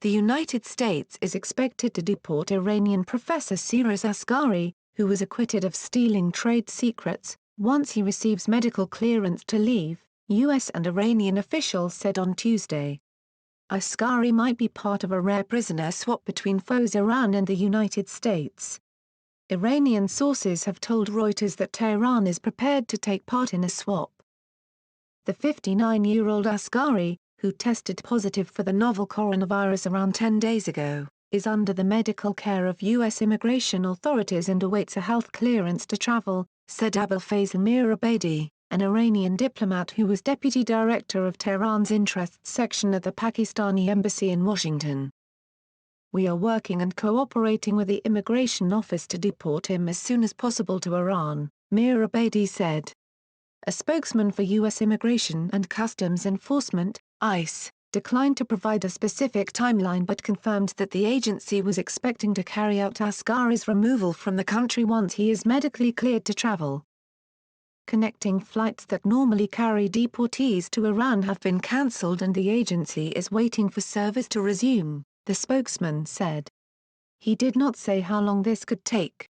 the United States is expected to deport Iranian professor Shiraz Asghari, who was acquitted of stealing trade secrets, once he receives medical clearance to leave, U.S. and Iranian officials said on Tuesday. Asghari might be part of a rare prisoner swap between foes Iran and the United States. Iranian sources have told Reuters that Tehran is prepared to take part in a swap. The 59-year-old Asghari, who tested positive for the novel coronavirus around 10 days ago, is under the medical care of U.S. immigration authorities and awaits a health clearance to travel, said Abolfazl Mirabadi, an Iranian diplomat who was deputy director of Tehran's interests section at the Pakistani embassy in Washington. "We are working and cooperating with the immigration office to deport him as soon as possible to Iran," Mirabadi said. A spokesman for U.S. Immigration and Customs Enforcement, ICE, declined to provide a specific timeline but confirmed that the agency was expecting to carry out Asghari's removal from the country once he is medically cleared to travel. Connecting flights that normally carry deportees to Iran have been cancelled and the agency is waiting for service to resume, the spokesman said. He did not say how long this could take.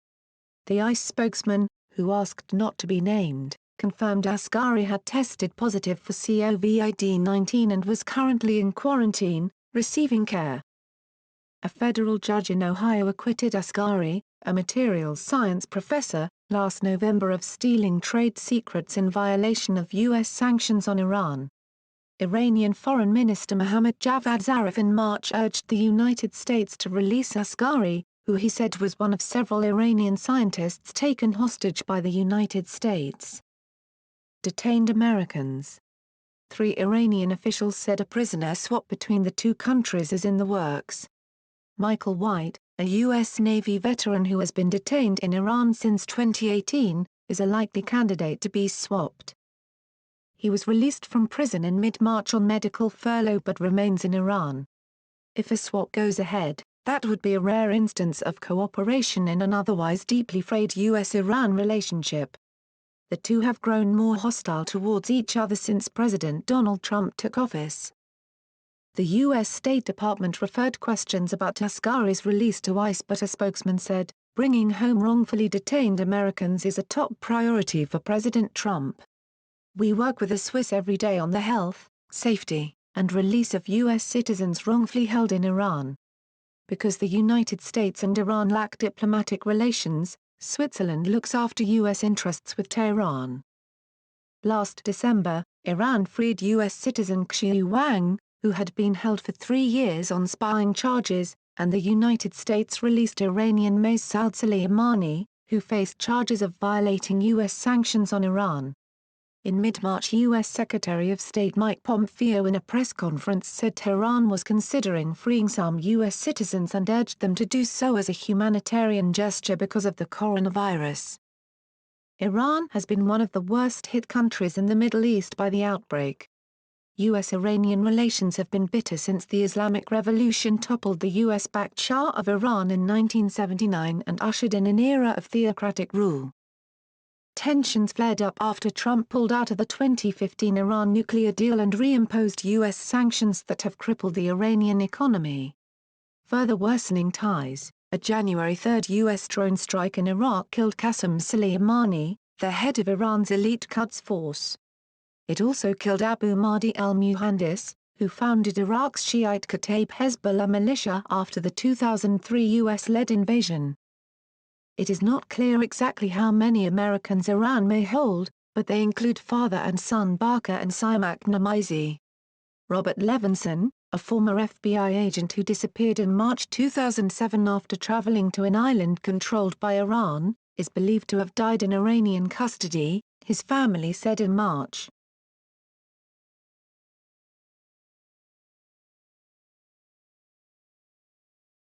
The ICE spokesman, who asked not to be named, confirmed Asghari had tested positive for COVID-19 and was currently in quarantine, receiving care. A federal judge in Ohio acquitted Asghari, a materials science professor, last November of stealing trade secrets in violation of U.S. sanctions on Iran. Iranian Foreign Minister Mohammad Javad Zarif in March urged the United States to release Asghari, who he said was one of several Iranian scientists taken hostage by the United States. Detained Americans. 3 Iranian officials said a prisoner swap between the two countries is in the works. Michael White, a U.S. Navy veteran who has been detained in Iran since 2018, is a likely candidate to be swapped. He was released from prison in mid-March on medical furlough but remains in Iran. If a swap goes ahead, that would be a rare instance of cooperation in an otherwise deeply frayed U.S.-Iran relationship. The two have grown more hostile towards each other since President Donald Trump took office. The U.S. State Department referred questions about Asghari's release to ICE but a spokesman said, "Bringing home wrongfully detained Americans is a top priority for President Trump. We work with the Swiss every day on the health, safety, and release of U.S. citizens wrongfully held in Iran. Because the United States and Iran lack diplomatic relations, Switzerland looks after U.S. interests with Tehran." Last December, Iran freed U.S. citizen Xiu Wang, who had been held for 3 years on spying charges, and the United States released Iranian Masoud Soleimani, who faced charges of violating U.S. sanctions on Iran. In mid-March, U.S. Secretary of State Mike Pompeo in a press conference said Tehran was considering freeing some U.S. citizens and urged them to do so as a humanitarian gesture because of the coronavirus. Iran has been one of the worst-hit countries in the Middle East by the outbreak. U.S.-Iranian relations have been bitter since the Islamic Revolution toppled the U.S.-backed Shah of Iran in 1979 and ushered in an era of theocratic rule. Tensions flared up after Trump pulled out of the 2015 Iran nuclear deal and reimposed U.S. sanctions that have crippled the Iranian economy. Further worsening ties, a January 3 U.S. drone strike in Iraq killed Qasem Soleimani, the head of Iran's elite Quds force. It also killed Abu Mahdi al-Muhandis, who founded Iraq's Shiite Kataib Hezbollah militia after the 2003 U.S.-led invasion. It is not clear exactly how many Americans Iran may hold, but they include father and son Barker and Siamak Namazi. Robert Levinson, a former FBI agent who disappeared in March 2007 after traveling to an island controlled by Iran, is believed to have died in Iranian custody, his family said in March.